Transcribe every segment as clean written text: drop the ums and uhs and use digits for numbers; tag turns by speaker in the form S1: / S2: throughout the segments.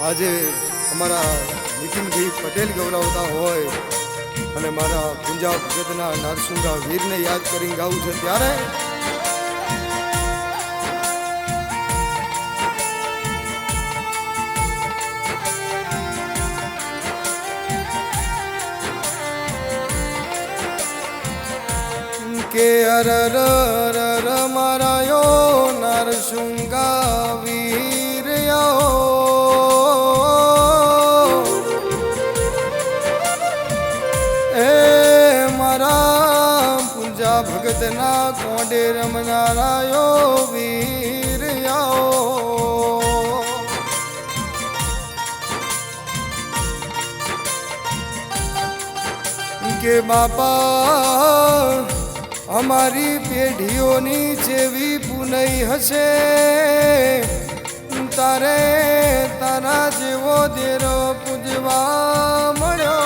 S1: આજે અમારા નીતિનભાઈ પટેલ ગૌરવતા હોય અને મારા પૂંજા ભગતના નારસુંગા વીરને યાદ કરીને ગાવું છે ત્યારે કે અરર અરર મારાયો નારસુંગા વીર ભગતના કોંડે રમનારાયો વીર કે બાપા અમારી પેઢીઓની જેવી પુનઈ હશે તારે તારા જેવો દેરો પૂજવા મળ્યો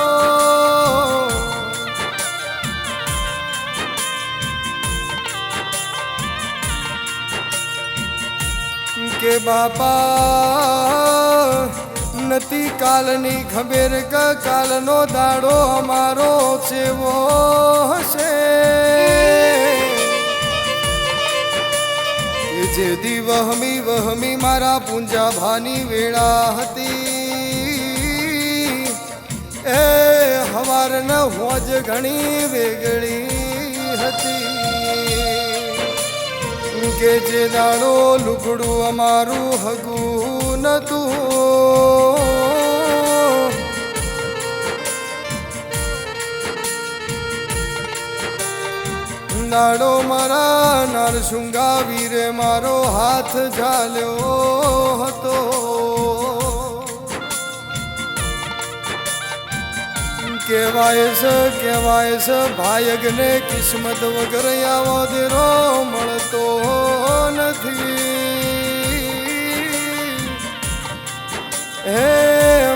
S1: કે બાપા નથી કાલની ખબર કે કાલનો દાડો અમારો છેવો હશે જે દી વહમી મારા પૂંજા ભાની વેળા હતી એ હવાર ન હોજ ઘણી વેગળી હતી કે જે દાડો લુગડું અમારું હગું નતું દાડો મારા નારસુંગા વીરે મારો હાથ ઝાલ્યો હતો કહેવાય છે ભાયગને કિસ્મત વગર આવો દેરો મળતો નથી હે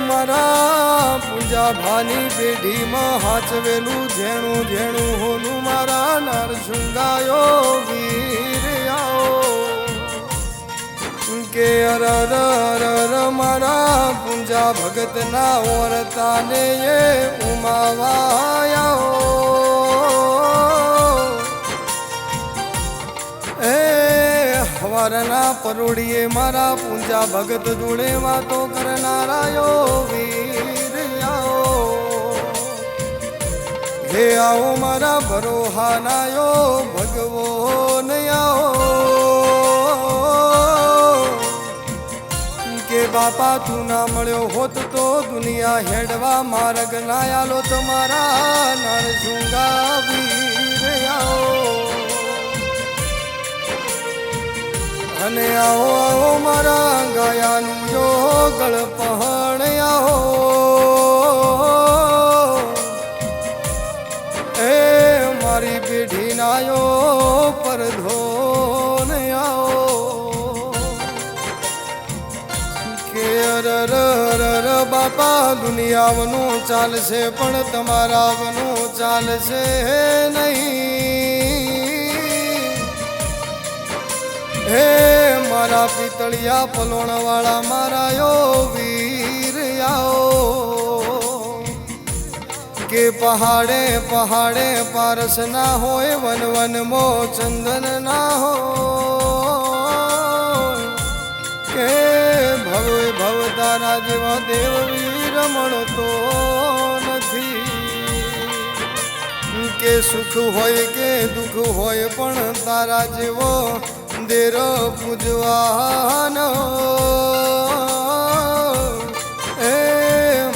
S1: મારા પૂજા ભાની પેઢીમાં હાચવેલું જેણું જેણું હોનું મારા નારસુંગાયો વીર કે અરર અરર મારા પૂંજા ભગતના ઓરતાને એ ઉમાવાયો એ હવારના પરોડીએ મારા પૂંજા ભગત જોડે વાતો કરનારાયો વીર હે આવો મારા ભરોહાનાયો ભગવો નયાઓ કે બાપા તું ના મળ્યો હોત તો દુનિયા હેડવા માર્ગ ના આલો તમારા નારસુંગા વીર અને આવો આવો મારા ગાયાનું જો ગળપહણ આવો એ મારી પેઢી નાયો પરધો બાપા દુનિયાવનું ચાલશે પણ તમારાવનું ચાલશે નહીં હે મારા પિતળિયા પલોણવાળા મારાયો વીર કે પહાડે પહાડે પારસ ના હોય વન વનમો ચંદન ના હોય કે ભવે ભવ તારા જેવા દેવ વીર મળતો નથી કે સુખ હોય કે દુઃખ હોય પણ તારા જેવો દેર પૂજવાનો એ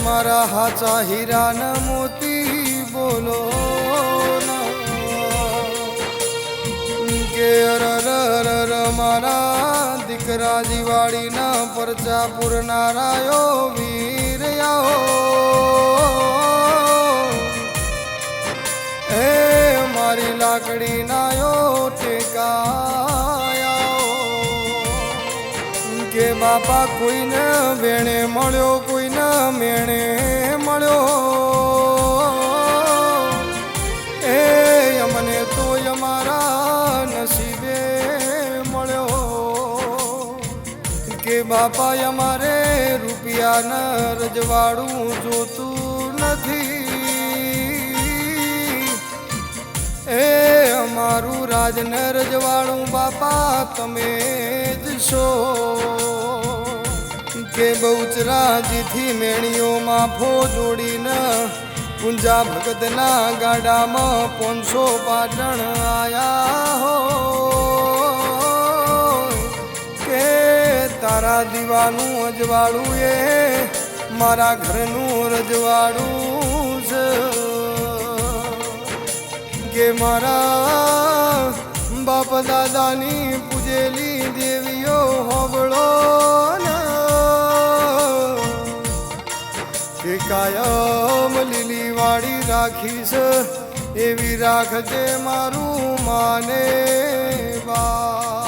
S1: મારા હાચા હીરાના મોતી બોલો કે અરર મારા દીકરા દિવાળીના પરચા પૂરનારાયો વીર હે મારી લાકડી નાયો ટેકાયો કે બાપા કોઈને વેણે મળ્યો કોઈને મેણે મળ્યો એ અમને તો અમારા નસીબે મળ્યો કે બાપા અમારે રૂપિયા કાયાના રજવાડું જોતું નથી. એ અમારું રાજને રજવાડું બાપા તમે જ છો. કે બહુચરાજીથી મેણીઓમાં ફો જોડીને કુંજા ભગતના ગાડામાં 500 પાટણ આયા હો. કે તારા દીવાનું અજવાળું એ મારા ઘરનું રજવાડું છે. કે મારા બાપ દાદાની પૂજેલી દેવીઓ હોબળો કે કાયમ લીલી વાળી રાખીશ એવી રાખજે મારું માને બા.